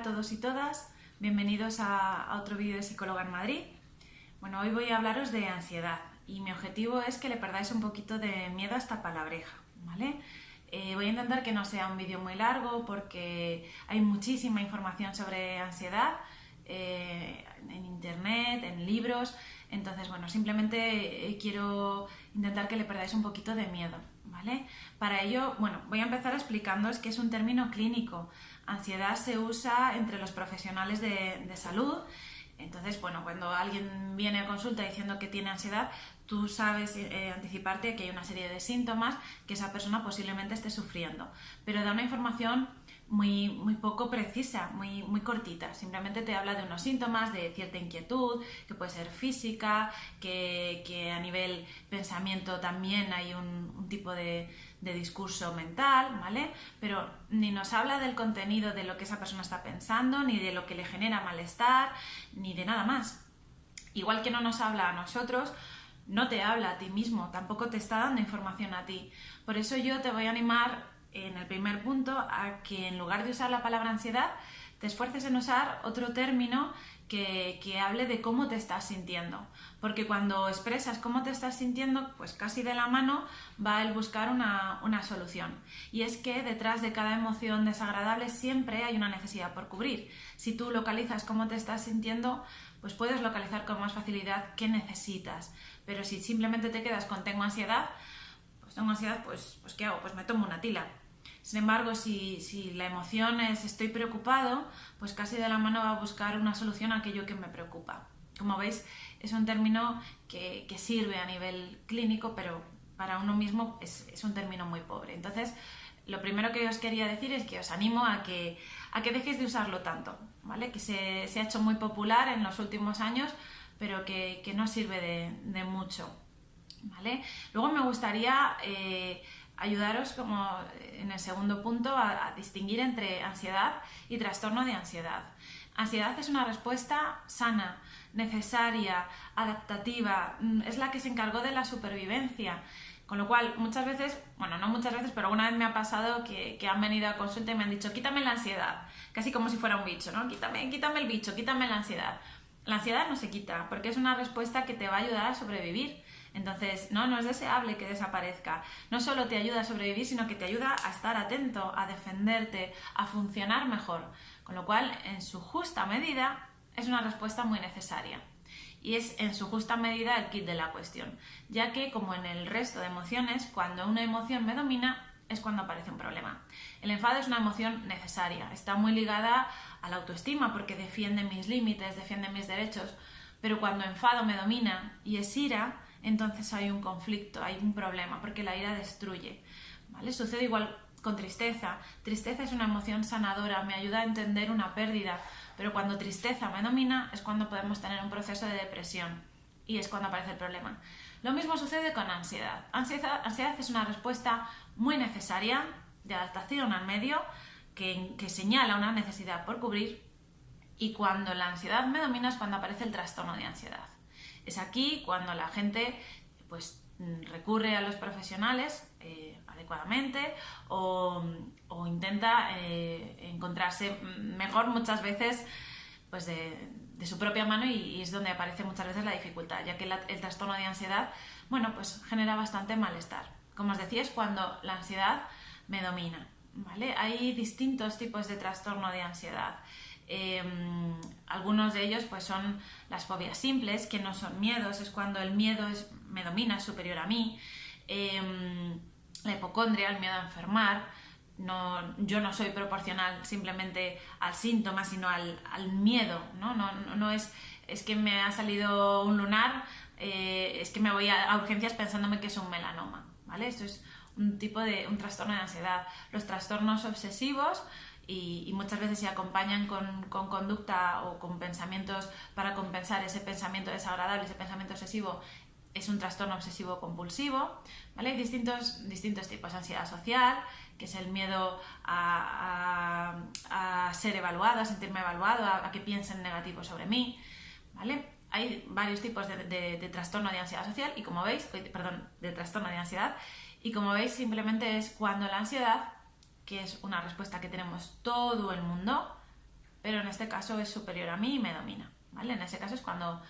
todos y todas, bienvenidos a otro vídeo de Psicóloga en Madrid. Bueno, hoy voy a hablaros de ansiedad y mi objetivo es que le perdáis un poquito de miedo a esta palabreja, ¿vale? Voy a intentar que no sea un vídeo muy largo porque hay muchísima información sobre ansiedad en internet, en libros, entonces bueno, simplemente quiero intentar que le perdáis un poquito de miedo, ¿vale? Para ello, bueno, voy a empezar explicándoos que es un término clínico. Ansiedad se usa entre los profesionales de salud. Entonces, bueno, cuando alguien viene a consulta diciendo que tiene ansiedad, tú sabes anticiparte que hay una serie de síntomas que esa persona posiblemente esté sufriendo, pero da una información muy poco precisa, muy cortita. Simplemente te habla de unos síntomas, de cierta inquietud, que puede ser física, que a nivel pensamiento también hay un tipo de discurso mental, ¿vale? Pero ni nos habla del contenido de lo que esa persona está pensando, ni de lo que le genera malestar, ni de nada más. Igual que no nos habla a nosotros, no te habla a ti mismo, tampoco te está dando información a ti. Por eso yo te voy a animar en el primer punto a que en lugar de usar la palabra ansiedad, te esfuerces en usar otro término que hable de cómo te estás sintiendo. Porque cuando expresas cómo te estás sintiendo, pues casi de la mano va el buscar una solución. Y es que detrás de cada emoción desagradable siempre hay una necesidad por cubrir. Si tú localizas cómo te estás sintiendo, pues puedes localizar con más facilidad qué necesitas. Pero si simplemente te quedas con tengo ansiedad, pues ¿qué hago? Pues me tomo una tila. Sin embargo, si la emoción es estoy preocupado, pues casi de la mano va a buscar una solución a aquello que me preocupa. Como veis, es un término que sirve a nivel clínico, pero para uno mismo es un término muy pobre. Entonces, lo primero que os quería decir es que os animo a que dejéis de usarlo tanto, ¿vale? Que se ha hecho muy popular en los últimos años, pero que no sirve de mucho, ¿vale? Luego me gustaría ayudaros, como en el segundo punto, a distinguir entre ansiedad y trastorno de ansiedad. Ansiedad es una respuesta sana, necesaria, adaptativa, es la que se encargó de la supervivencia. Con lo cual, muchas veces, bueno, no muchas veces, pero alguna vez me ha pasado que han venido a consulta y me han dicho quítame la ansiedad, casi como si fuera un bicho, ¿no? Quítame el bicho, quítame la ansiedad. La ansiedad no se quita, porque es una respuesta que te va a ayudar a sobrevivir. Entonces, no es deseable que desaparezca. No solo te ayuda a sobrevivir, sino que te ayuda a estar atento, a defenderte, a funcionar mejor. Con lo cual, en su justa medida, es una respuesta muy necesaria. Y es en su justa medida el kit de la cuestión, ya que, como en el resto de emociones, cuando una emoción me domina, es cuando aparece un problema. El enfado es una emoción necesaria, está muy ligada a la autoestima porque defiende mis límites, defiende mis derechos, pero cuando enfado me domina y es ira, entonces hay un conflicto, hay un problema, porque la ira destruye, ¿vale? Sucede igual con tristeza. Tristeza es una emoción sanadora, me ayuda a entender una pérdida, pero cuando tristeza me domina es cuando podemos tener un proceso de depresión y es cuando aparece el problema. Lo mismo sucede con ansiedad. Ansiedad es una respuesta muy necesaria de adaptación al medio que señala una necesidad por cubrir, y cuando la ansiedad me domina es cuando aparece el trastorno de ansiedad. Es aquí cuando la gente pues recurre a los profesionales adecuadamente o intenta encontrarse mejor muchas veces pues de su propia mano, y es donde aparece muchas veces la dificultad, ya que el trastorno de ansiedad, bueno, pues genera bastante malestar. Como os decía, es cuando la ansiedad me domina, ¿vale? Hay distintos tipos de trastorno de ansiedad. Algunos de ellos pues son las fobias simples, que no son miedos, es cuando el miedo me domina, es superior a mí. La hipocondria, el miedo a enfermar, yo no soy proporcional simplemente al síntoma, sino al miedo, no es que me ha salido un lunar, es que me voy a urgencias pensándome que es un melanoma, ¿vale? Esto es un tipo de un trastorno de ansiedad. Los trastornos obsesivos, y muchas veces se acompañan con conducta o con pensamientos para compensar ese pensamiento desagradable, ese pensamiento obsesivo, es un trastorno obsesivo compulsivo, ¿vale? Hay distintos tipos. Ansiedad social, que es el miedo a ser evaluado, a sentirme evaluado, a que piensen negativo sobre mí, ¿vale? Hay varios tipos de trastorno de ansiedad social y como veis, de trastorno de ansiedad, y como veis simplemente es cuando la ansiedad, que es una respuesta que tenemos todo el mundo, pero en este caso es superior a mí y me domina, ¿vale? En ese caso es cuando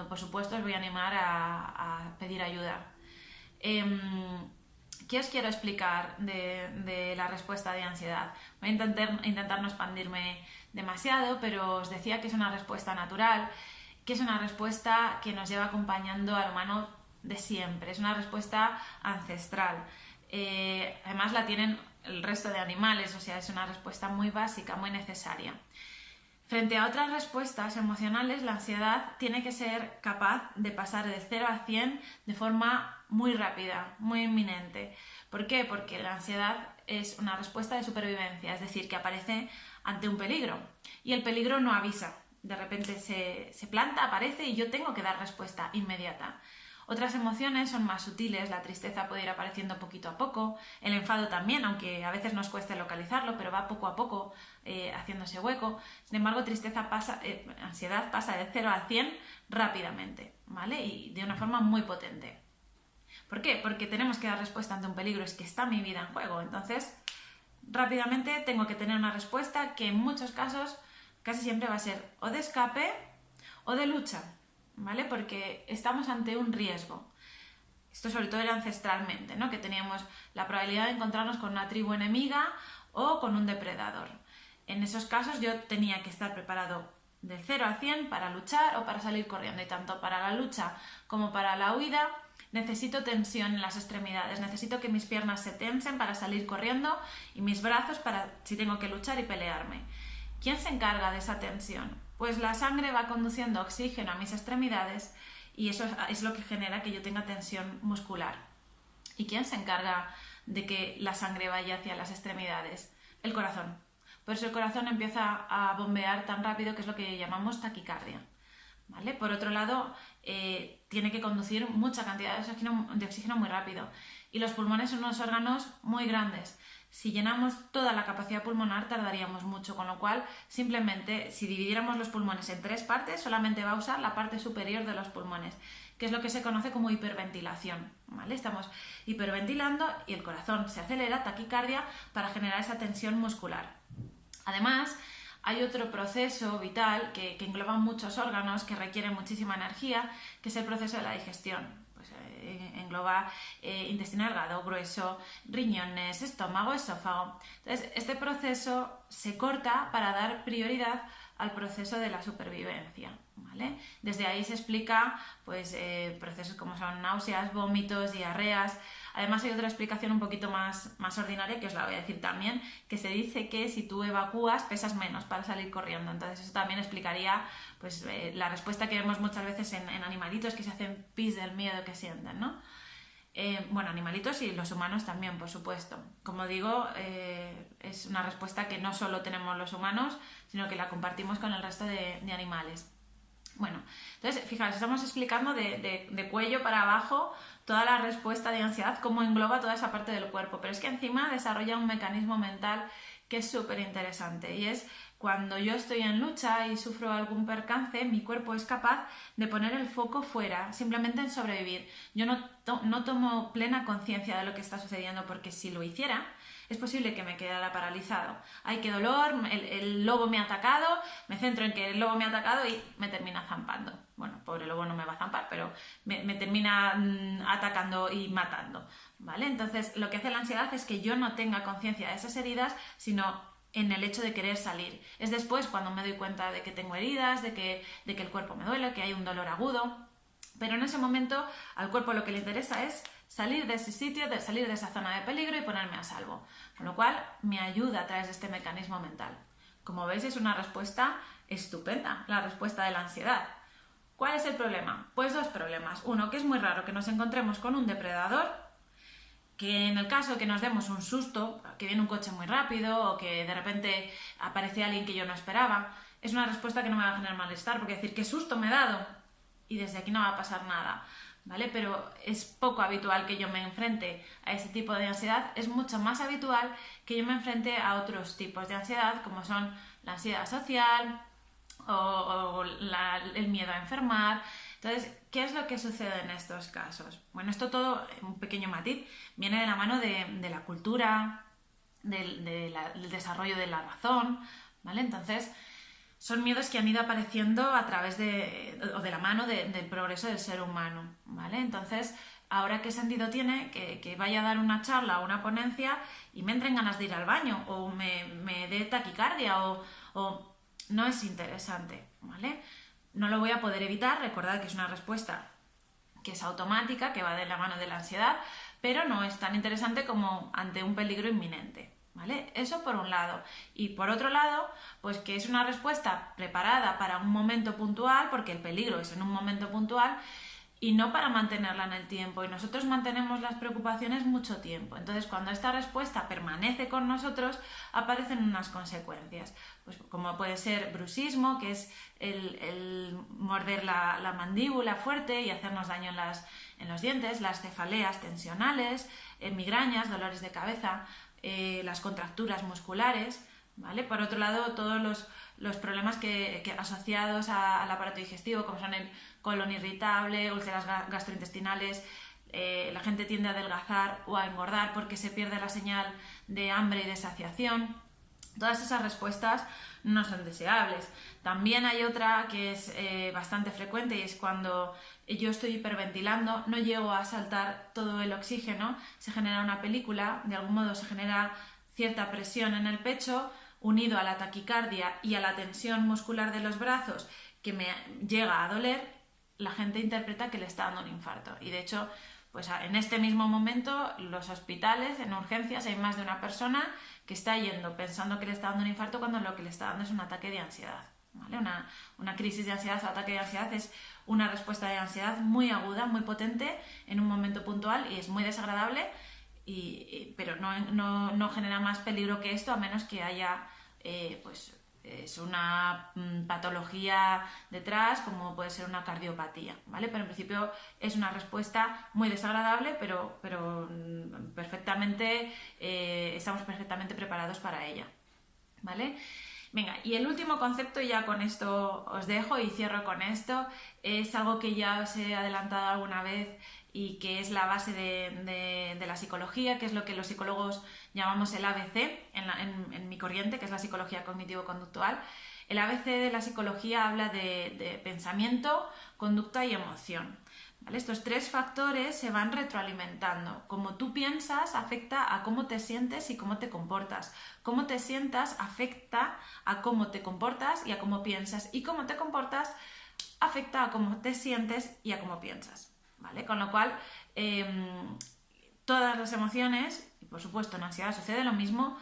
por supuesto os voy a animar a pedir ayuda. ¿Qué os quiero explicar de la respuesta de ansiedad? Voy a intentar no expandirme demasiado, pero os decía que es una respuesta natural, que es una respuesta que nos lleva acompañando al humano de siempre, es una respuesta ancestral. Además la tienen el resto de animales, o sea, es una respuesta muy básica, muy necesaria. Frente a otras respuestas emocionales, la ansiedad tiene que ser capaz de pasar de 0 a 100 de forma muy rápida, muy inminente. ¿Por qué? Porque la ansiedad es una respuesta de supervivencia, es decir, que aparece ante un peligro y el peligro no avisa. De repente se planta, aparece y yo tengo que dar respuesta inmediata. Otras emociones son más sutiles, la tristeza puede ir apareciendo poquito a poco, el enfado también, aunque a veces nos cueste localizarlo, pero va poco a poco haciéndose hueco. Sin embargo, ansiedad pasa de 0 a 100 rápidamente, ¿vale? Y de una forma muy potente. ¿Por qué? Porque tenemos que dar respuesta ante un peligro, es que está mi vida en juego. Entonces, rápidamente tengo que tener una respuesta que en muchos casos casi siempre va a ser o de escape o de lucha, ¿vale? Porque estamos ante un riesgo. Esto sobre todo era ancestralmente, ¿no? Que teníamos la probabilidad de encontrarnos con una tribu enemiga o con un depredador. En esos casos yo tenía que estar preparado del 0 a 100 para luchar o para salir corriendo. Y tanto para la lucha como para la huida necesito tensión en las extremidades. Necesito que mis piernas se tensen para salir corriendo y mis brazos para si tengo que luchar y pelearme. ¿Quién se encarga de esa tensión? Pues la sangre va conduciendo oxígeno a mis extremidades y eso es lo que genera que yo tenga tensión muscular. ¿Y quién se encarga de que la sangre vaya hacia las extremidades? El corazón. Por eso el corazón empieza a bombear tan rápido, que es lo que llamamos taquicardia, ¿vale? Por otro lado, tiene que conducir mucha cantidad de oxígeno muy rápido. Y los pulmones son unos órganos muy grandes. Si llenamos toda la capacidad pulmonar tardaríamos mucho, con lo cual simplemente si dividiéramos los pulmones en 3 partes solamente va a usar la parte superior de los pulmones, que es lo que se conoce como hiperventilación, ¿vale? Estamos hiperventilando y el corazón se acelera, taquicardia, para generar esa tensión muscular. Además, hay otro proceso vital que engloba muchos órganos, que requiere muchísima energía, que es el proceso de la digestión. Engloba intestino delgado, grueso, riñones, estómago, esófago. Entonces, este proceso se corta para dar prioridad al proceso de la supervivencia, ¿vale? Desde ahí se explica procesos como son náuseas, vómitos, diarreas. Además hay otra explicación un poquito más ordinaria, que os la voy a decir también, que se dice que si tú evacúas pesas menos para salir corriendo. Entonces eso también explicaría la respuesta que vemos muchas veces en animalitos que se hacen pis del miedo que sienten, ¿no? Animalitos y los humanos también, por supuesto. Como digo, es una respuesta que no solo tenemos los humanos, sino que la compartimos con el resto de animales. Bueno, entonces, fijaos, estamos explicando de cuello para abajo toda la respuesta de ansiedad, cómo engloba toda esa parte del cuerpo, pero es que encima desarrolla un mecanismo mental que es súper interesante, y es cuando yo estoy en lucha y sufro algún percance, mi cuerpo es capaz de poner el foco fuera, simplemente en sobrevivir. Yo no tomo plena conciencia de lo que está sucediendo, porque si lo hiciera, es posible que me quedara paralizado. ¡Ay, qué dolor! El lobo me ha atacado, me centro en que el lobo me ha atacado y me termina zampando. Bueno, pobre lobo no me va a zampar, pero me termina atacando y matando, ¿vale? Entonces, lo que hace la ansiedad es que yo no tenga conciencia de esas heridas, sino en el hecho de querer salir. Es después cuando me doy cuenta de que tengo heridas, de que el cuerpo me duele, que hay un dolor agudo. Pero en ese momento al cuerpo lo que le interesa es salir de ese sitio, salir de esa zona de peligro y ponerme a salvo. Con lo cual me ayuda a través de este mecanismo mental. Como veis, es una respuesta estupenda, la respuesta de la ansiedad. ¿Cuál es el problema? Pues 2 problemas. Uno, que es muy raro que nos encontremos con un depredador, que en el caso que nos demos un susto, que viene un coche muy rápido o que de repente aparece alguien que yo no esperaba, es una respuesta que no me va a generar malestar, porque decir, qué susto me he dado, y desde aquí no va a pasar nada, ¿vale? Pero es poco habitual que yo me enfrente a ese tipo de ansiedad. Es mucho más habitual que yo me enfrente a otros tipos de ansiedad, como son la ansiedad social o el miedo a enfermar. Entonces, ¿qué es lo que sucede en estos casos? Bueno, esto todo, un pequeño matiz, viene de la mano de la cultura, del desarrollo de la razón, ¿vale? Entonces, son miedos que han ido apareciendo a través o de la mano del progreso del ser humano, ¿vale? Entonces, ahora qué sentido tiene que vaya a dar una charla o una ponencia y me entren ganas de ir al baño o me dé taquicardia o no es interesante, ¿vale? No lo voy a poder evitar, recordad que es una respuesta que es automática, que va de la mano de la ansiedad, pero no es tan interesante como ante un peligro inminente, ¿vale? Eso por un lado. Y por otro lado, pues que es una respuesta preparada para un momento puntual, porque el peligro es en un momento puntual, y no para mantenerla en el tiempo. Y nosotros mantenemos las preocupaciones mucho tiempo. Entonces, cuando esta respuesta permanece con nosotros, aparecen unas consecuencias. Pues como puede ser bruxismo, que es el morder la mandíbula fuerte y hacernos daño en los dientes, las cefaleas tensionales, migrañas, dolores de cabeza, las contracturas musculares, ¿vale? Por otro lado, todos los problemas que asociados al aparato digestivo, como son el colon irritable, úlceras gastrointestinales, la gente tiende a adelgazar o a engordar porque se pierde la señal de hambre y de saciación. Todas esas respuestas no son deseables. También hay otra que es bastante frecuente y es cuando yo estoy hiperventilando, no llego a saltar todo el oxígeno, se genera una película, de algún modo se genera cierta presión en el pecho, unido a la taquicardia y a la tensión muscular de los brazos que me llega a doler, la gente interpreta que le está dando un infarto. Y de hecho, pues en este mismo momento, los hospitales, en urgencias, hay más de una persona que está yendo pensando que le está dando un infarto cuando lo que le está dando es un ataque de ansiedad, ¿vale? Una crisis de ansiedad o ataque de ansiedad es una respuesta de ansiedad muy aguda, muy potente en un momento puntual y es muy desagradable, pero no genera más peligro que esto, a menos que haya es una patología detrás, como puede ser una cardiopatía, ¿vale? Pero en principio es una respuesta muy desagradable, pero perfectamente, estamos perfectamente preparados para ella, ¿vale? Venga, y el último concepto, y ya con esto os dejo y cierro con esto, es algo que ya os he adelantado alguna vez y que es la base de la psicología, que es lo que los psicólogos llamamos el ABC en mi corriente, que es la psicología cognitivo-conductual. El ABC de la psicología habla de pensamiento, conducta y emoción, ¿vale? Estos tres factores se van retroalimentando. Como tú piensas afecta a cómo te sientes y cómo te comportas. Cómo te sientas afecta a cómo te comportas y a cómo piensas. Y cómo te comportas afecta a cómo te sientes y a cómo piensas, ¿vale? Con lo cual, todas las emociones, y por supuesto en ansiedad sucede lo mismo,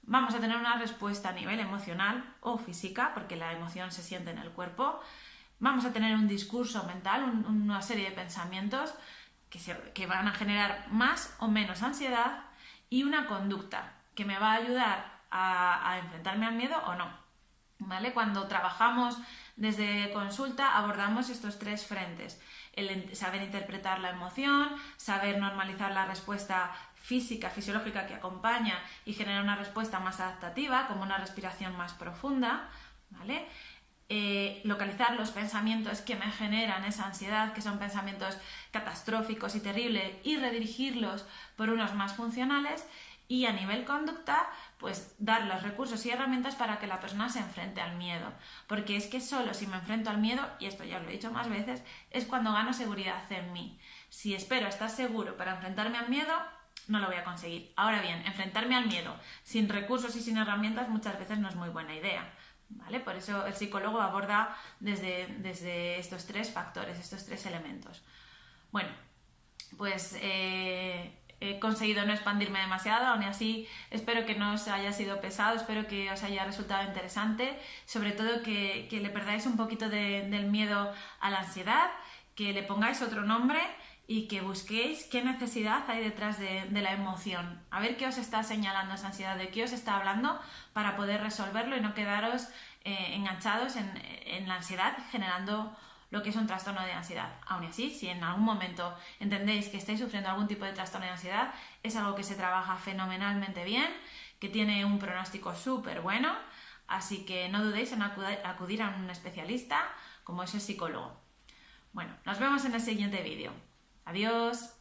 vamos a tener una respuesta a nivel emocional o física, porque la emoción se siente en el cuerpo. Vamos a tener un discurso mental, una serie de pensamientos que van a generar más o menos ansiedad y una conducta que me va a ayudar a enfrentarme al miedo o no, ¿vale? Cuando trabajamos desde consulta abordamos estos tres frentes: el saber interpretar la emoción, saber normalizar la respuesta física, fisiológica que acompaña y generar una respuesta más adaptativa, como una respiración más profunda, ¿vale? Localizar los pensamientos que me generan esa ansiedad, que son pensamientos catastróficos y terribles, y redirigirlos por unos más funcionales. Y a nivel conducta, pues dar los recursos y herramientas para que la persona se enfrente al miedo. Porque es que solo si me enfrento al miedo, y esto ya os lo he dicho más veces, es cuando gano seguridad en mí. Si espero estar seguro para enfrentarme al miedo, no lo voy a conseguir. Ahora bien, enfrentarme al miedo sin recursos y sin herramientas muchas veces no es muy buena idea, ¿vale? Por eso el psicólogo aborda desde estos tres factores, estos tres elementos. Bueno, pues he conseguido no expandirme demasiado, aún así espero que no os haya sido pesado, espero que os haya resultado interesante, sobre todo que le perdáis un poquito del miedo a la ansiedad, que le pongáis otro nombre y que busquéis qué necesidad hay detrás de la emoción, a ver qué os está señalando esa ansiedad, de qué os está hablando para poder resolverlo y no quedaros enganchados en la ansiedad, generando lo que es un trastorno de ansiedad. Aún así, si en algún momento entendéis que estáis sufriendo algún tipo de trastorno de ansiedad, es algo que se trabaja fenomenalmente bien, que tiene un pronóstico súper bueno, así que no dudéis en acudir a un especialista como es el psicólogo. Bueno, nos vemos en el siguiente vídeo. Adiós.